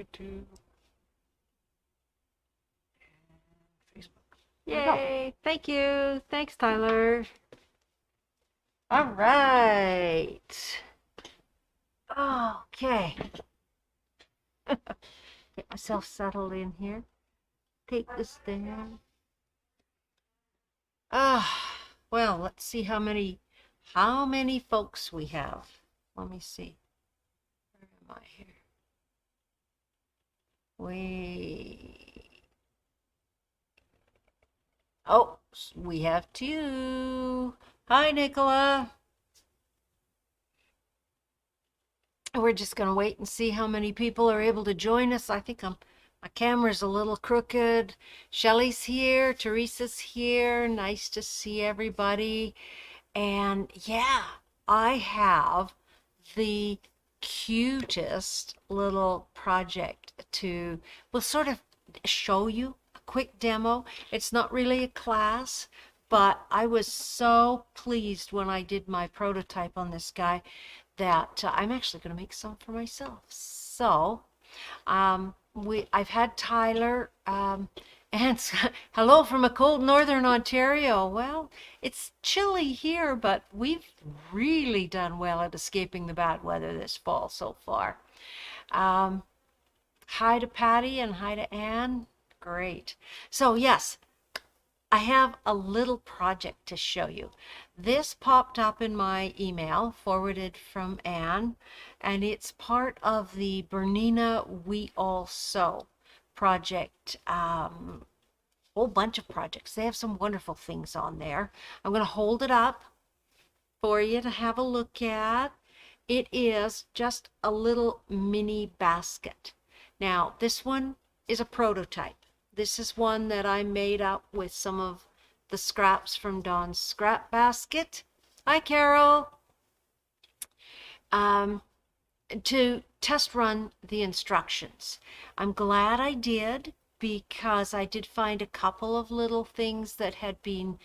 YouTube, and Facebook. Yay! Thank you. Thanks, Tyler. All right. Okay. Get myself settled in here. Take this down. Well, let's see how many folks we have. Let me see. Where am I here? Oh, we have two. Hi, Nicola. We're just going to wait and see how many people are able to join us. I think my camera's a little crooked. Shelly's here. Teresa's here. Nice to see everybody. And yeah, I have the cutest little project we'll sort of show you a quick demo. It's not really a class, but I was so pleased when I did my prototype on this guy that I'm actually going to make some for myself. So I've had Tyler and hello from a cold northern Ontario. Well, it's chilly here, but we've really done well at escaping the bad weather this fall so far. Hi to Patty and hi to Anne. Great. So yes, I have a little project to show you. This popped up in my email forwarded from Anne, and it's part of the Bernina We All Sew project. Whole bunch of projects. They have some wonderful things on there. I'm going to hold it up for you to have a look at. It is just a little mini basket. Now, this one is a prototype. This is one that I made up with some of the scraps from Dawn's scrap basket. Hi, Carol. To test run the instructions. I'm glad I did, because I did find a couple of little things that had been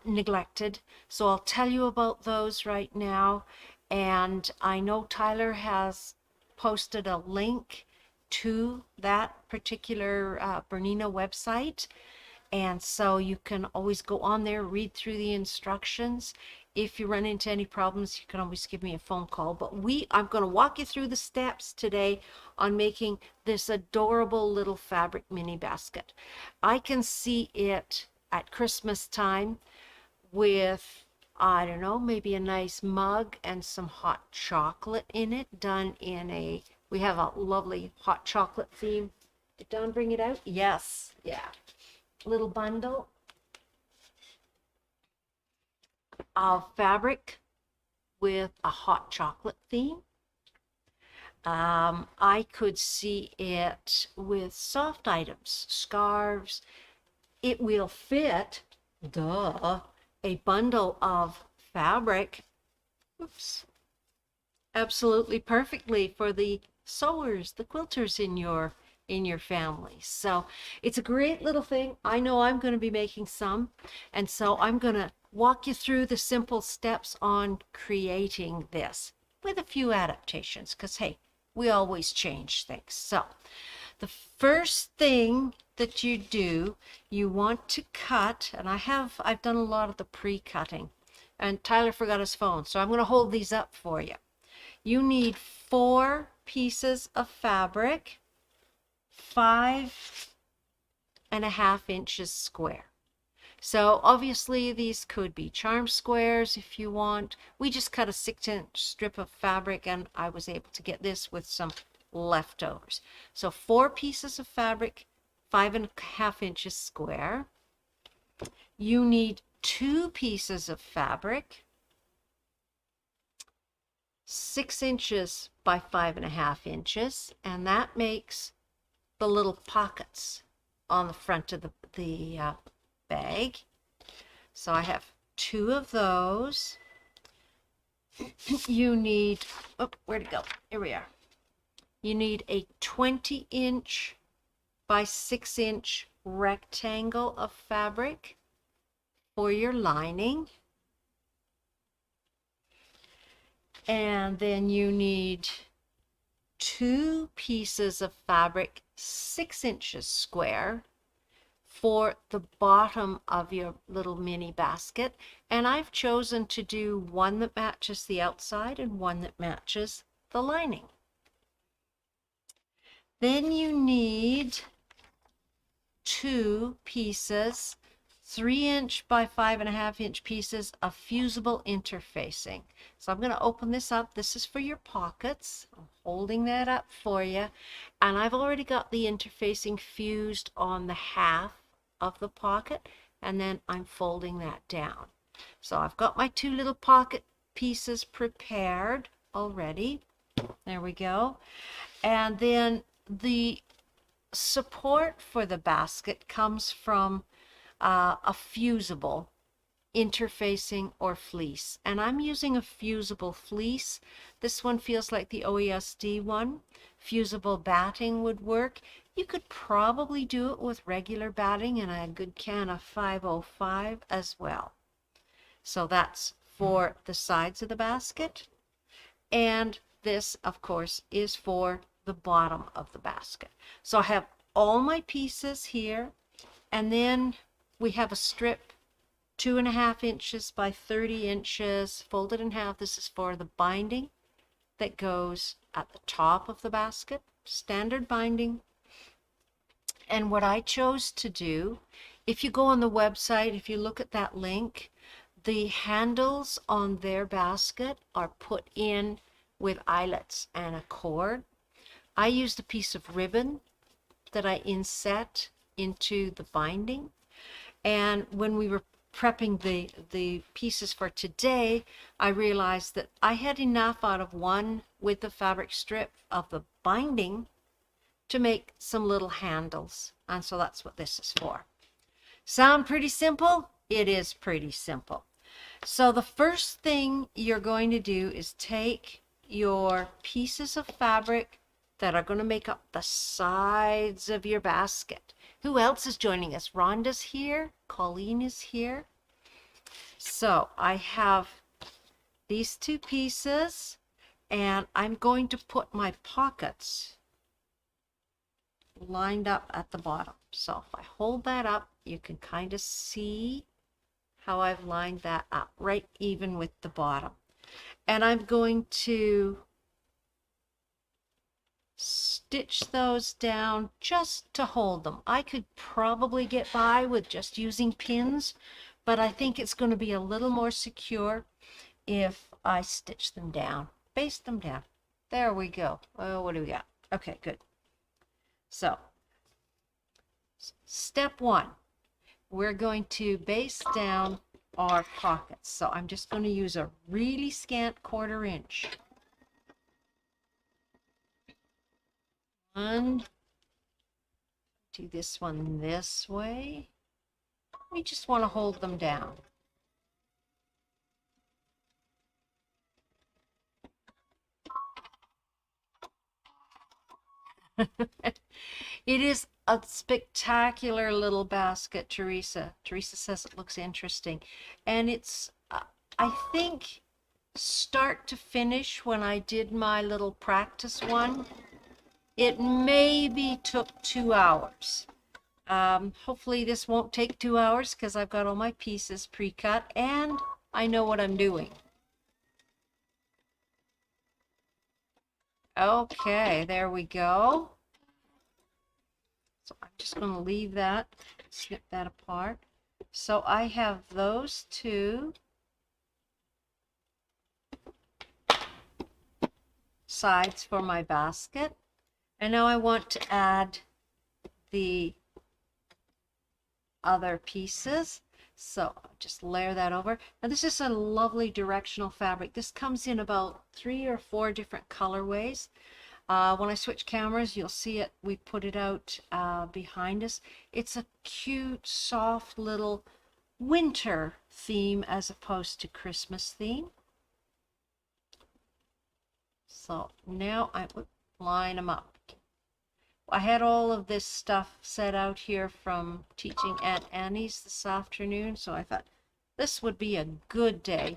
neglected. So I'll tell you about those right now. And I know Tyler has posted a link to that particular Bernina website. And so you can always go on there, read through the instructions. If you run into any problems, you can always give me a phone call. But I'm going to walk you through the steps today on making this adorable little fabric mini basket. I can see it at Christmas time with, I don't know, maybe a nice mug and some hot chocolate in it, done in we have a lovely hot chocolate theme. Did Dawn bring it out? Yes. Yeah. Little bundle of fabric with a hot chocolate theme. I could see it with soft items, scarves. It will fit, duh, a bundle of fabric. Oops. Absolutely perfectly for the sewers, the quilters in your family. So it's a great little thing. I know I'm going to be making some, and so I'm going to walk you through the simple steps on creating this with a few adaptations, because hey, we always change things. So the first thing that you do, you want to cut, and I've done a lot of the pre-cutting, and Tyler forgot his phone, so I'm going to hold these up for you. You need 4 pieces of fabric, 5.5 inches square. So obviously these could be charm squares if you want. We just cut a 6-inch strip of fabric, and I was able to get this with some leftovers. So 4 pieces of fabric, 5.5 inches square. You need 2 pieces of fabric, 6 inches by 5.5 inches, and that makes the little pockets on the front of the bag. So I have 2 of those. You need, oh, where'd it go? Here we are. You need a 20-inch by 6-inch rectangle of fabric for your lining. And then you need 2 pieces of fabric 6 inches square for the bottom of your little mini basket, and I've chosen to do one that matches the outside and one that matches the lining. Then you need 2 pieces 3-inch by 5.5-inch pieces of fusible interfacing. So I'm going to open this up. This is for your pockets. I'm holding that up for you, and I've already got the interfacing fused on the half of the pocket, and then I'm folding that down. So I've got my 2 little pocket pieces prepared already. There we go. And then the support for the basket comes from a fusible interfacing or fleece, and I'm using a fusible fleece. This one feels like the OESD one. Fusible batting would work. You could probably do it with regular batting and a good can of 505 as well. So that's for the sides of the basket, and this of course is for the bottom of the basket. So I have all my pieces here, and then we have a strip 2.5 inches by 30 inches folded in half. This is for the binding that goes at the top of the basket, standard binding. And what I chose to do, if you go on the website, if you look at that link, the handles on their basket are put in with eyelets and a cord. I used a piece of ribbon that I inset into the binding, and when we were prepping the pieces for today, I realized that I had enough out of one width of fabric strip of the binding to make some little handles, and so that's what this is for. Sound pretty simple? It is pretty simple. So the first thing you're going to do is take your pieces of fabric that are going to make up the sides of your basket. Who else is joining us? Rhonda's here. Colleen is here. So I have these 2 pieces, and I'm going to put my pockets lined up at the bottom. So if I hold that up, you can kind of see how I've lined that up, right even with the bottom. And I'm going to stitch those down just to hold them. I could probably get by with just using pins, but I think it's going to be a little more secure if I stitch them down, baste them down. There we go. Oh, what do we got? Okay, good. So step 1, we're going to baste down our pockets. So I'm just going to use a really scant 1/4 inch. And do this one this way. We just want to hold them down. It is a spectacular little basket, Teresa. Teresa says it looks interesting. And it's, I think, start to finish, when I did my little practice one, it maybe took 2 hours. Hopefully this won't take 2 hours because I've got all my pieces pre-cut and I know what I'm doing. Okay, there we go. So I'm just going to leave that, snip that apart. So I have those 2 sides for my basket. And now I want to add the other pieces. So I'll just layer that over. Now this is a lovely directional fabric. This comes in about 3 or 4 different colorways. When I switch cameras, you'll see it. We put it out behind us. It's a cute, soft little winter theme as opposed to Christmas theme. So now I line them up. I had all of this stuff set out here from teaching at Annie's this afternoon, so I thought this would be a good day.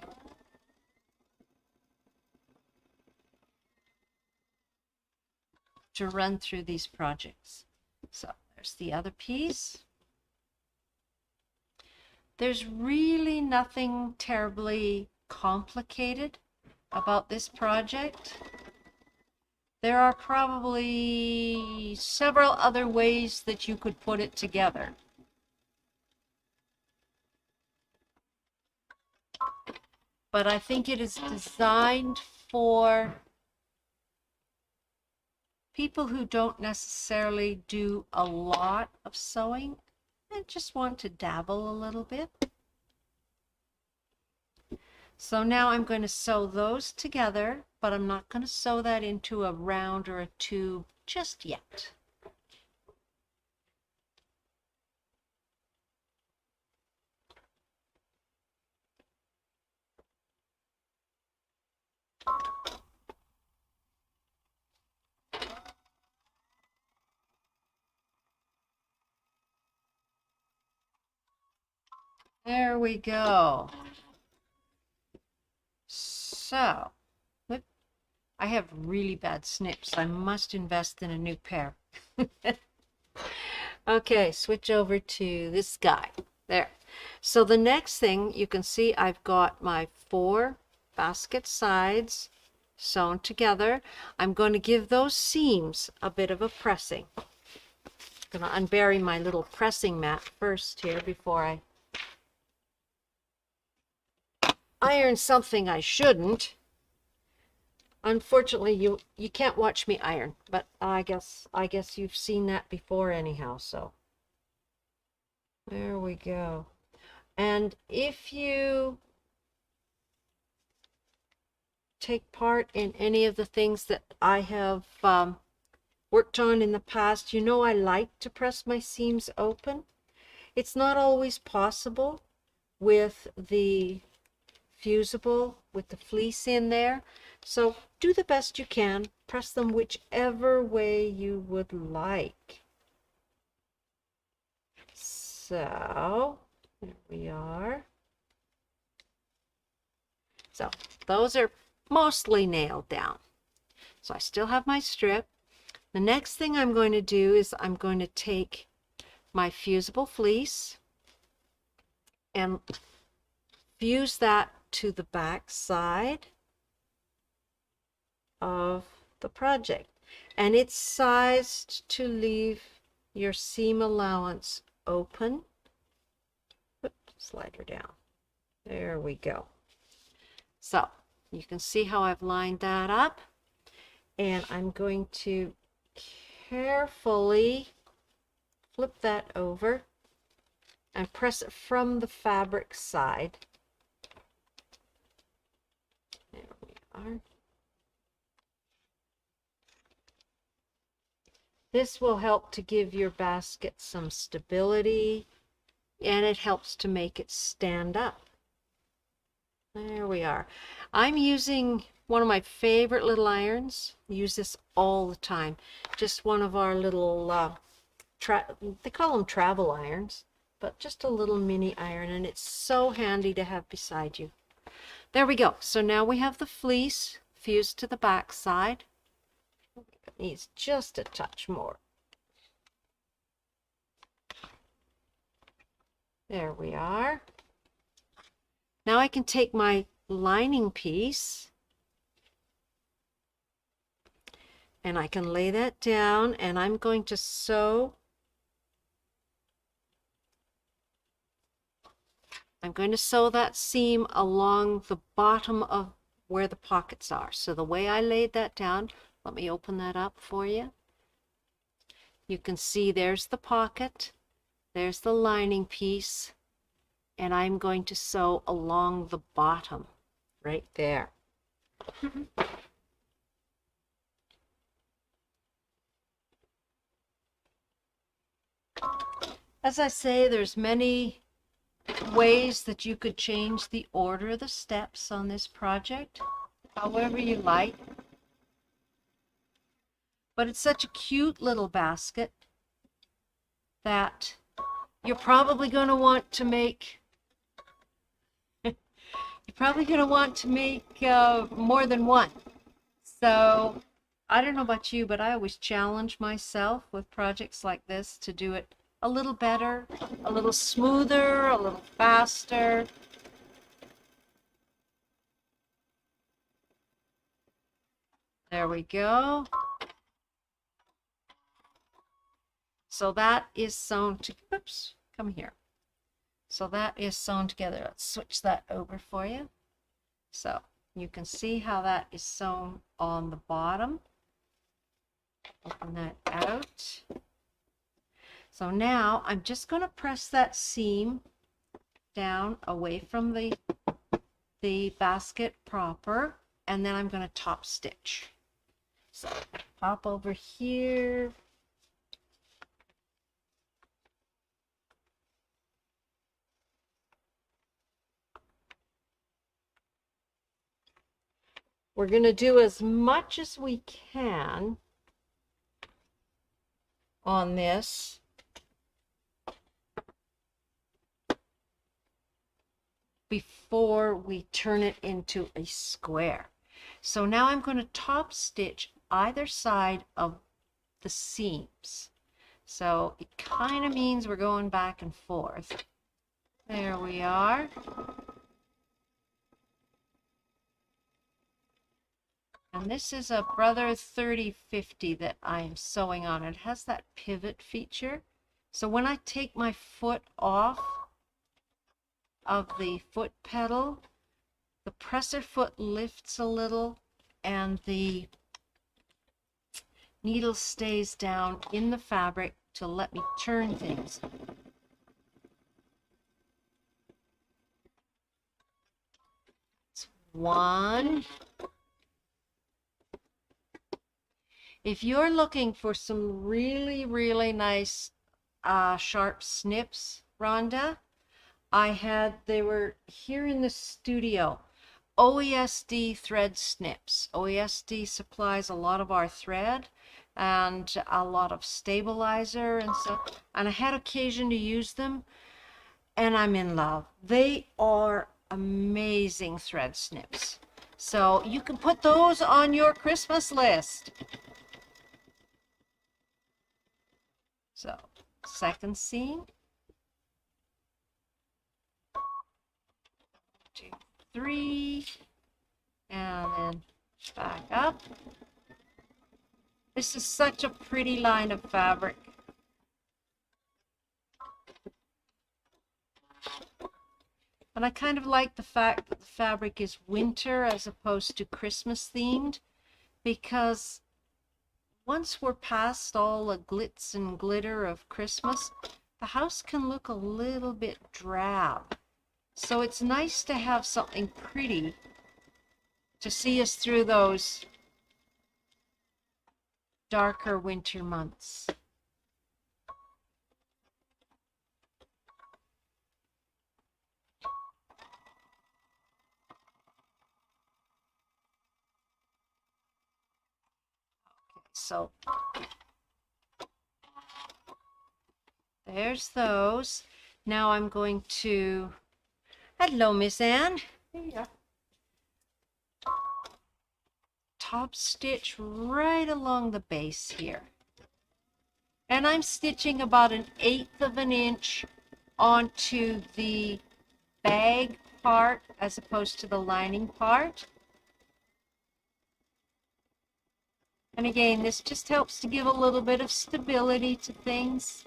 to run through these projects. So there's the other piece. There's really nothing terribly complicated about this project. There are probably several other ways that you could put it together. But I think it is designed for people who don't necessarily do a lot of sewing and just want to dabble a little bit. So now I'm going to sew those together, but I'm not going to sew that into a round or a tube just yet. There we go. So, I have really bad snips. I must invest in a new pair. Okay, switch over to this guy. There. So the next thing, you can see I've got my 4 basket sides sewn together. I'm going to give those seams a bit of a pressing. I'm going to unbury my little pressing mat first here before I iron something I shouldn't. Unfortunately, you can't watch me iron, but I guess you've seen that before anyhow, so there we go. And if you take part in any of the things that I have worked on in the past, you know I like to press my seams open. It's not always possible with the fusible, with the fleece in there. So do the best you can. Press them whichever way you would like. So there we are. So those are mostly nailed down. So I still have my strip. The next thing I'm going to do is I'm going to take my fusible fleece and fuse that to the back side of the project, and it's sized to leave your seam allowance open. Oops, slide her down. There we go. So you can see how I've lined that up, and I'm going to carefully flip that over and press it from the fabric side. There we are. This will help to give your basket some stability, and it helps to make it stand up. There we are. I'm using one of my favorite little irons. I use this all the time. Just one of our little, they call them travel irons, but just a little mini iron, and it's so handy to have beside you. There we go. So now we have the fleece fused to the back side. It needs just a touch more. There we are. Now I can take my lining piece and I can lay that down, and I'm going to sew. I'm going to sew that seam along the bottom of where the pockets are. So the way I laid that down, let me open that up for you. You can see there's the pocket, there's the lining piece, and I'm going to sew along the bottom right there. As I say, there's many ways that you could change the order of the steps on this project, however you like. But it's such a cute little basket that you're probably going to want to make more than one. So I don't know about you, but I always challenge myself with projects like this to do it a little better, a little smoother, a little faster. There we go. So that is sewn to, oops, come here. So that is sewn together. Let's switch that over for you. So you can see how that is sewn on the bottom. Open that out. So now I'm just going to press that seam down away from the basket proper, and then I'm going to top stitch. So pop over here. We're going to do as much as we can on this. Before we turn it into a square. So now I'm going to top stitch either side of the seams. So it kind of means we're going back and forth. There we are. And this is a Brother 3050 that I'm sewing on. It has that pivot feature. So when I take my foot off of the foot pedal, the presser foot lifts a little and the needle stays down in the fabric to let me turn things. It's one. If you're looking for some really, really nice sharp snips, Rhonda, they were here in the studio, OESD thread snips. OESD supplies a lot of our thread and a lot of stabilizer and so, and I had occasion to use them and I'm in love. They are amazing thread snips. So you can put those on your Christmas list. So, second seam, 2, 3, and then back up. This is such a pretty line of fabric. And I kind of like the fact that the fabric is winter as opposed to Christmas themed, because once we're past all the glitz and glitter of Christmas, the house can look a little bit drab. So it's nice to have something pretty to see us through those darker winter months. So there's those. Now I'm going to, hello Miss Anne. Yeah. Top stitch right along the base here. And I'm stitching about 1/8 of an inch onto the bag part as opposed to the lining part. And again, this just helps to give a little bit of stability to things.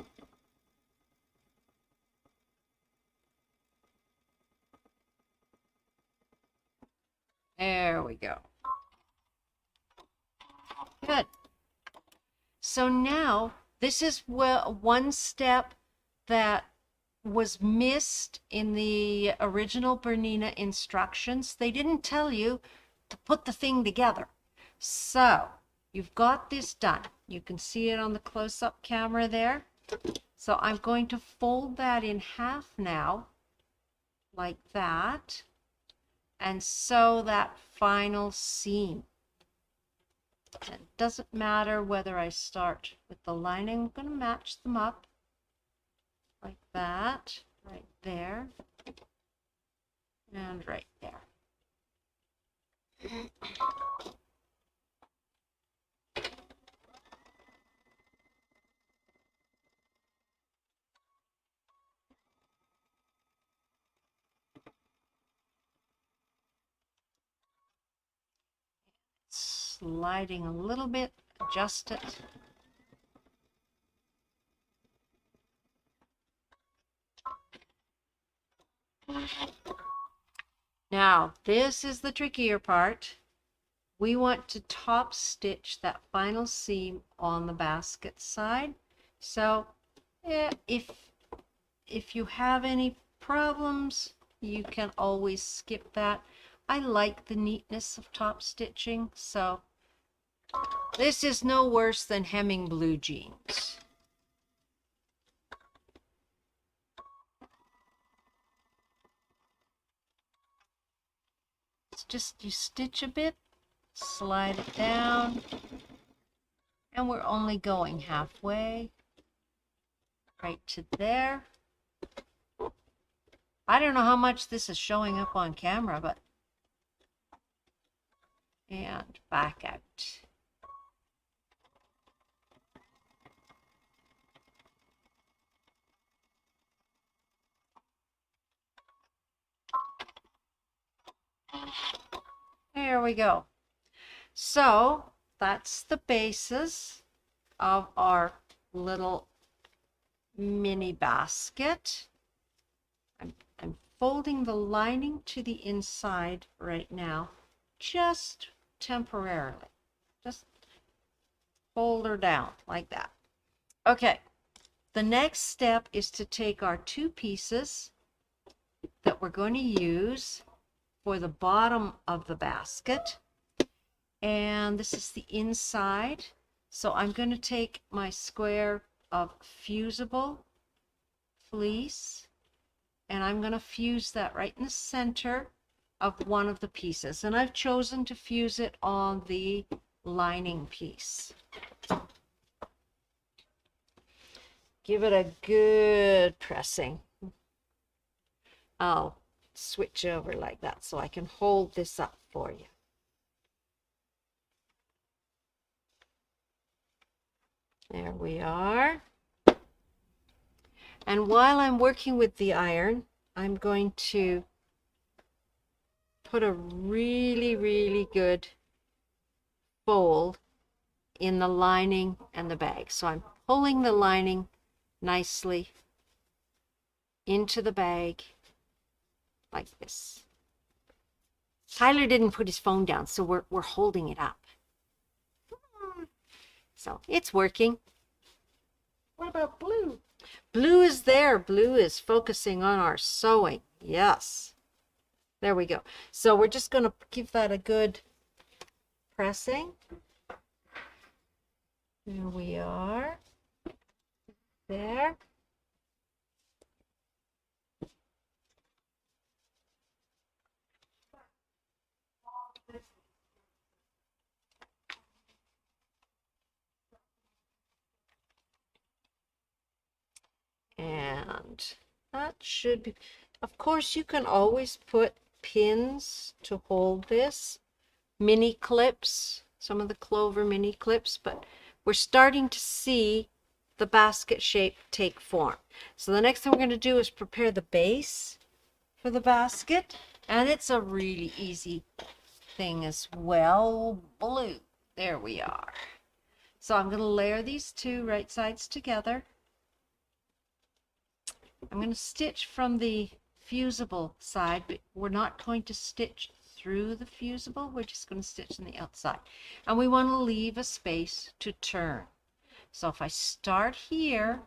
There we go. Good. So now this is one step that was missed in the original Bernina instructions. They didn't tell you to put the thing together. So you've got this done. You can see it on the close-up camera there. So I'm going to fold that in half now, like that, and sew that final seam. And it doesn't matter whether I start with the lining. I'm going to match them up like that, right there, and right there. sliding a little bit, adjust it. Now, this is the trickier part. We want to top stitch that final seam on the basket side. So, if you have any problems, you can always skip that. I like the neatness of top stitching, so this is no worse than hemming blue jeans. It's just you stitch a bit, slide it down, and we're only going halfway, right to there. I don't know how much this is showing up on camera, but and back out. There we go. So that's the basis of our little mini basket. I'm folding the lining to the inside right now, just temporarily. Just fold her down like that. Okay, the next step is to take our two pieces that we're going to use for the bottom of the basket, and this is the inside. So I'm going to take my square of fusible fleece, and I'm going to fuse that right in the center of one of the pieces, and I've chosen to fuse it on the lining piece. Give it a good pressing. I'll switch over like that so I can hold this up for you. There we are. And while I'm working with the iron, I'm going to put a really good fold in the lining and the bag. So I'm pulling the lining nicely into the bag like this. Tyler didn't put his phone down, so we're holding it up. So it's working. What about blue? Blue is there. Blue is focusing on our sewing. Yes. There we go. So we're just going to give that a good pressing. There we are. There. And that should be, of course, you can always put pins to hold this, mini clips, some of the clover mini clips, but we're starting to see the basket shape take form. So the next thing we're going to do is prepare the base for the basket, and it's a really easy thing as well. Blue. There we are. So I'm going to layer these two right sides together. I'm going to stitch from the fusible side, but we're not going to stitch through the fusible. We're just going to stitch on the outside. And we want to leave a space to turn. So if I start here,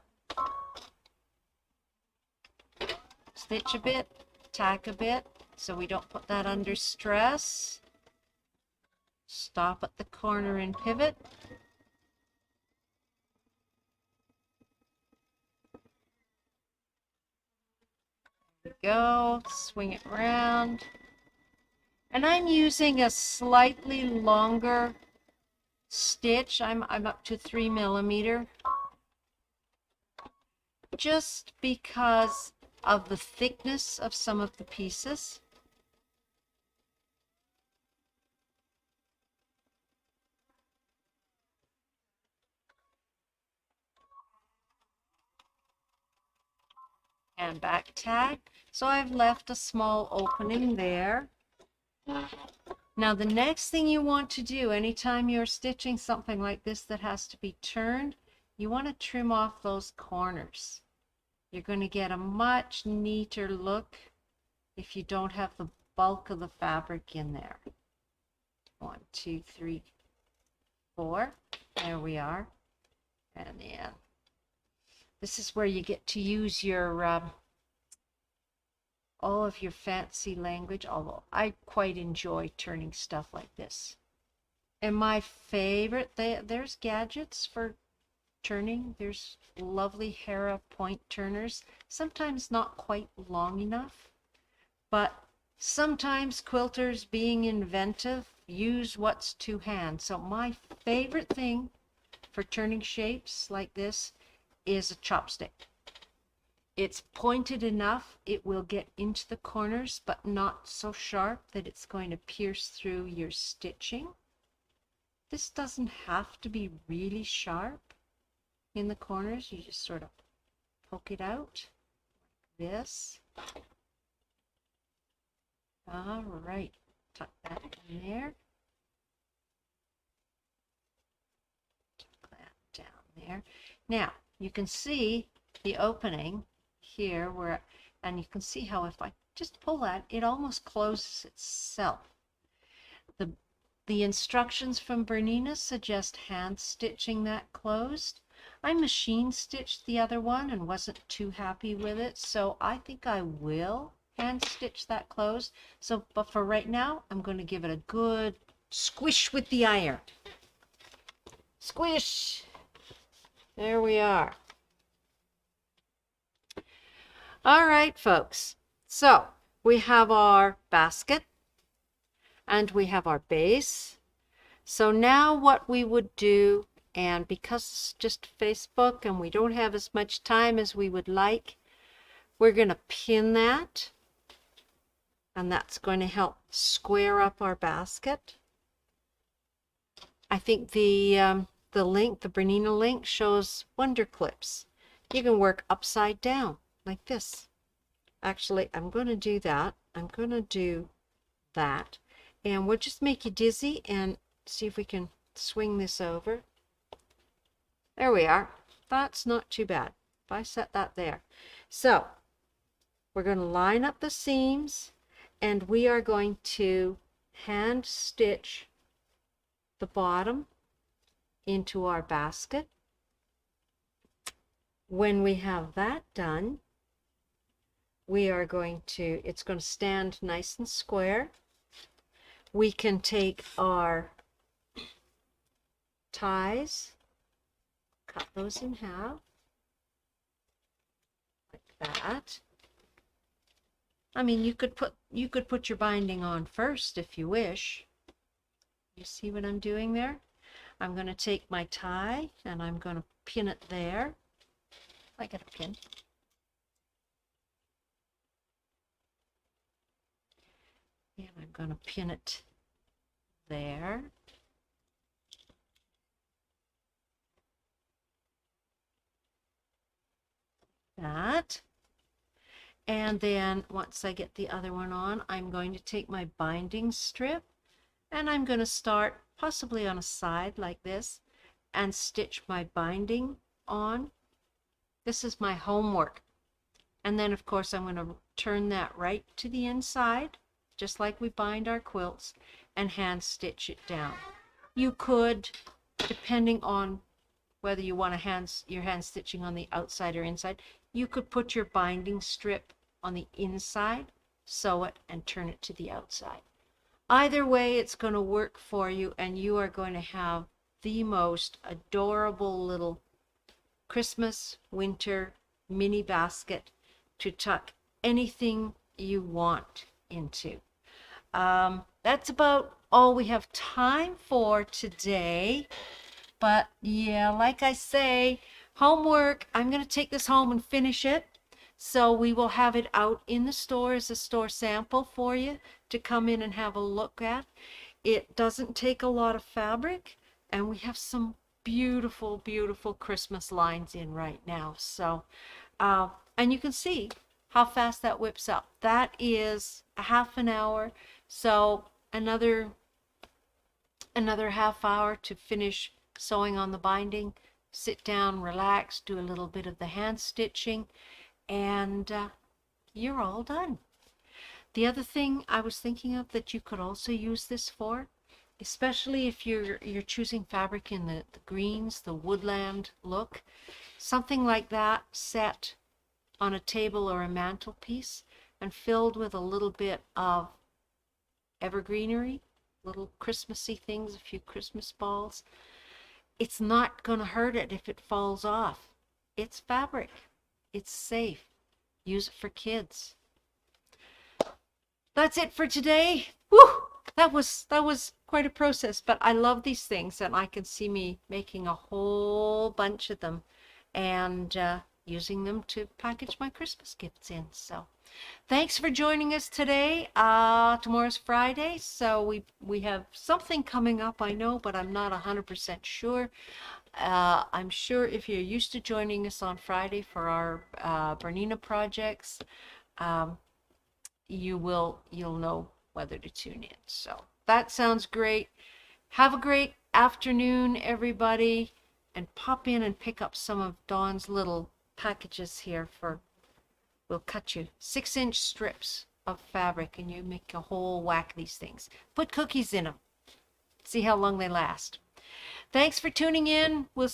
stitch a bit, tack a bit, so we don't put that under stress. Stop at the corner and pivot. Go, swing it around, and I'm using a slightly longer stitch. I'm up to 3 millimeter, just because of the thickness of some of the pieces. And back tack. So I've left a small opening there. Now the next thing you want to do anytime you're stitching something like this that has to be turned, you want to trim off those corners. You're going to get a much neater look if you don't have the bulk of the fabric in there. 1, 2, 3, 4. There we are. And then this is where you get to use your all of your fancy language, although I quite enjoy turning stuff like this. And my favorite, there's gadgets for turning. There's lovely Hera point turners, sometimes not quite long enough, but sometimes quilters, being inventive, use what's to hand. So my favorite thing for turning shapes like this is a chopstick. It's pointed enough, it will get into the corners, but not so sharp that it's going to pierce through your stitching. This doesn't have to be really sharp in the corners. You just sort of poke it out like this. All right, tuck that in there. Tuck that down there. Now, you can see the opening here where, and you can see how if I just pull that, it almost closes itself. The instructions from Bernina suggest hand stitching that closed. I machine stitched the other one and wasn't too happy with it, so I think I will hand stitch that closed. So, but for right now, I'm going to give it a good squish with the iron. Squish! There we are. All right, folks. So we have our basket and we have our base. So now what we would do, and because it's just Facebook and we don't have as much time as we would like, we're going to pin that, and that's going to help square up our basket. I think the link, the Bernina link, shows wonder clips. You can work upside down like this. Actually, I'm going to do that. I'm going to do that, and we'll just make you dizzy and see if we can swing this over. There we are. That's not too bad if I set that there. So we're going to line up the seams, and we are going to hand stitch the bottom into our basket. When we have that done, we are going to, it's going to stand nice and square. We can take our ties, cut those in half like that. I mean, you could put your binding on first if you wish. You see what I'm doing there? I'm going to take my tie and I'm going to pin it there. I got a pin. And I'm going to pin it there. That. And then once I get the other one on, I'm going to take my binding strip and I'm going to start possibly on a side like this and stitch my binding on. This is my homework. And then of course I'm going to turn that right to the inside, just like we bind our quilts, and hand stitch it down. You could, depending on whether you want your hand stitching on the outside or inside, you could put your binding strip on the inside, sew it, and turn it to the outside. Either way, it's going to work for you, and you are going to have the most adorable little Christmas, winter mini basket to tuck anything you want into. That's about all we have time for today. But yeah, like I say, homework. I'm going to take this home and finish it. So we will have it out in the store as a store sample for you to come in and have a look at. It doesn't take a lot of fabric, and we have some beautiful, beautiful Christmas lines in right now. So, and you can see how fast that whips up. That is a half an hour. So another another half hour to finish sewing on the binding. Sit down, relax, do a little bit of the hand stitching, and you're all done. The other thing I was thinking of that you could also use this for, especially if you're choosing fabric in the greens, the woodland look, something like that set on a table or a mantelpiece and filled with a little bit of evergreenery, little Christmassy things, a few Christmas balls. It's not going to hurt it if it falls off. It's fabric. It's safe. Use it for kids. That's it for today. Woo! That was quite a process, but I love these things, and I can see me making a whole bunch of them and using them to package my Christmas gifts in. So thanks for joining us today. Tomorrow's Friday, so we have something coming up, I know, but I'm not 100% sure. I'm sure if you're used to joining us on Friday for our Bernina projects, you'll know whether to tune in. So that sounds great. Have a great afternoon, everybody, and pop in and pick up some of Dawn's little packages here for, we'll cut you 6-inch strips of fabric and you make a whole whack of these things. Put cookies in them. See how long they last. Thanks for tuning in. We'll